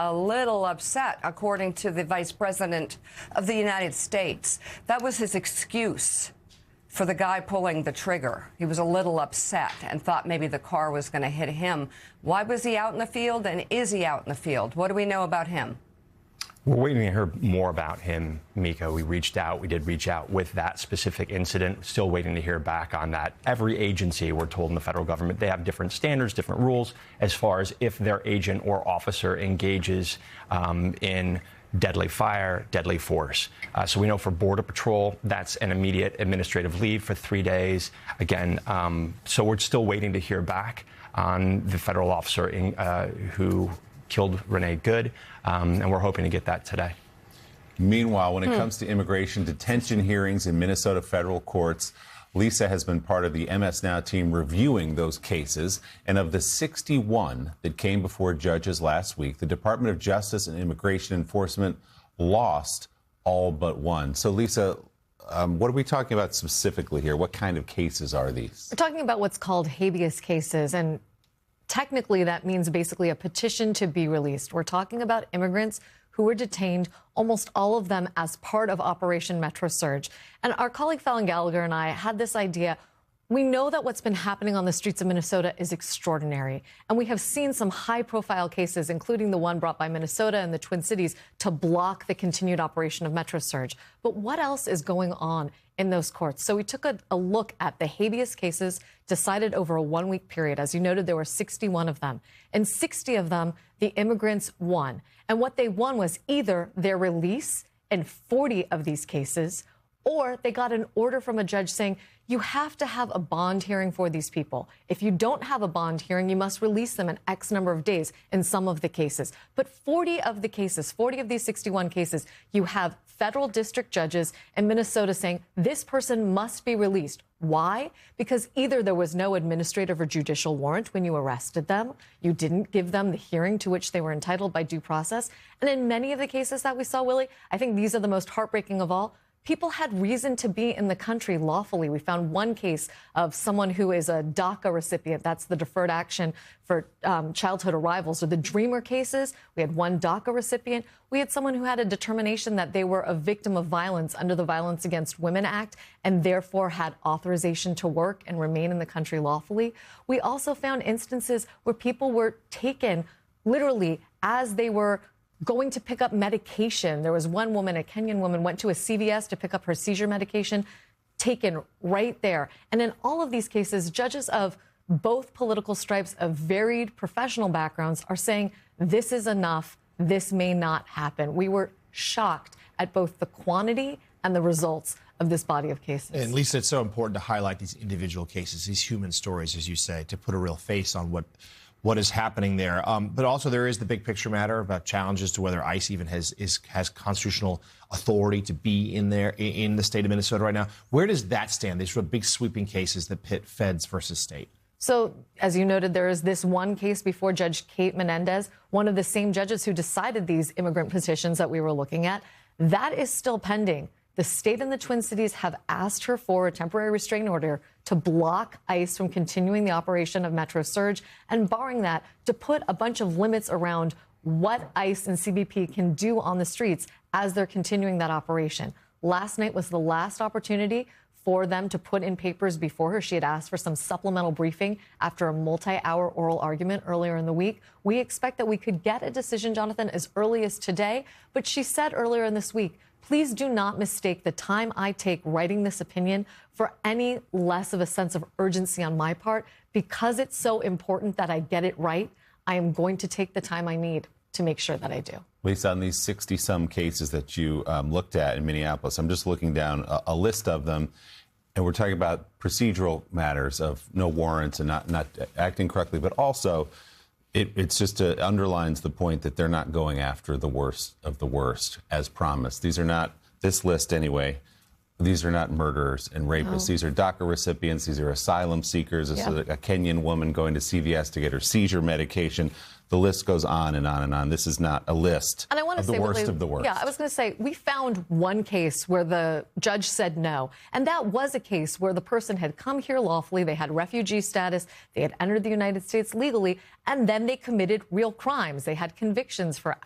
a little upset, according to the Vice President of the United States. That was his excuse for the guy pulling the trigger. He was a little upset and thought maybe the car was going to hit him. Why was he out in the field, and is he out in the field? What do we know about him? We're waiting to hear more about him, Mika. We did reach out with that specific incident. Still waiting to hear back on that. Every agency, we're told in the federal government, they have different standards, different rules as far as if their agent or officer engages in deadly fire, deadly force. So we know for Border Patrol, that's an immediate administrative leave for 3 days. Again, so we're still waiting to hear back on the federal officer who killed Renee Good, and we're hoping to get that today. Meanwhile, when it comes to immigration detention hearings in Minnesota federal courts, Lisa has been part of the MS Now team reviewing those cases. And of the 61 that came before judges last week, the Department of Justice and Immigration Enforcement lost all but one. So, Lisa, what are we talking about specifically here? What kind of cases are these? We're talking about what's called habeas cases, and technically, that means basically a petition to be released. We're talking about immigrants who were detained, almost all of them as part of Operation Metro Surge. And our colleague Fallon Gallagher and I had this idea. We know that what's been happening on the streets of Minnesota is extraordinary. And we have seen some high-profile cases, including the one brought by Minnesota and the Twin Cities, to block the continued operation of Metro Surge. But what else is going on in those courts? So we took a look at the habeas cases decided over a one-week period. As you noted, there were 61 of them. In 60 of them, the immigrants won. And what they won was either their release in 40 of these cases, or they got an order from a judge saying, you have to have a bond hearing for these people. If you don't have a bond hearing, you must release them in X number of days in some of the cases. But 40 of the cases, 40 of these 61 cases, you have federal district judges in Minnesota saying this person must be released. Why? Because either there was no administrative or judicial warrant when you arrested them, you didn't give them the hearing to which they were entitled by due process. And in many of the cases that we saw, Willie, I think these are the most heartbreaking of all. People had reason to be in the country lawfully. We found one case of someone who is a DACA recipient. That's the Deferred Action for Childhood Arrivals, or the Dreamer cases. We had one DACA recipient. We had someone who had a determination that they were a victim of violence under the Violence Against Women Act and therefore had authorization to work and remain in the country lawfully. We also found instances where people were taken literally as they were going to pick up medication. There was one woman, a Kenyan woman, went to a CVS to pick up her seizure medication, taken right there. And in all of these cases, judges of both political stripes, of varied professional backgrounds, are saying this is enough, this may not happen. We were shocked at both the quantity and the results of this body of cases. And Lisa, it's so important to highlight these individual cases, these human stories, as you say, to put a real face on what is happening there. But also there is the big picture matter about challenges to whether ICE even has constitutional authority to be in the state of Minnesota right now. Where does that stand? These sort of big sweeping cases that pit feds versus state. So, as you noted, there is this one case before Judge Kate Menendez, one of the same judges who decided these immigrant petitions that we were looking at. That is still pending. The state and the Twin Cities have asked her for a temporary restraining order to block ICE from continuing the operation of Metro Surge, and barring that, to put a bunch of limits around what ICE and CBP can do on the streets as they're continuing that operation. Last night was the last opportunity for them to put in papers before her. She had asked for some supplemental briefing after a multi-hour oral argument earlier in the week. We expect that we could get a decision, Jonathan, as early as today. But she said earlier in this week, please do not mistake the time I take writing this opinion for any less of a sense of urgency on my part. Because it's so important that I get it right, I am going to take the time I need to make sure that I do. Lisa, on these 60-some cases that you looked at in Minneapolis, I'm just looking down a list of them, and we're talking about procedural matters of no warrants and not acting correctly, but also it's just underlines the point that they're not going after the worst of the worst, as promised. These are not, this list anyway, these are not murderers and rapists. These are DACA recipients. These are asylum seekers. This is a Kenyan woman going to CVS to get her seizure medication. The list goes on and on and on. This is not a list of the worst of the worst. Yeah, I was going to say, we found one case where the judge said no. And that was a case where the person had come here lawfully, they had refugee status, they had entered the United States legally, and then they committed real crimes. They had convictions for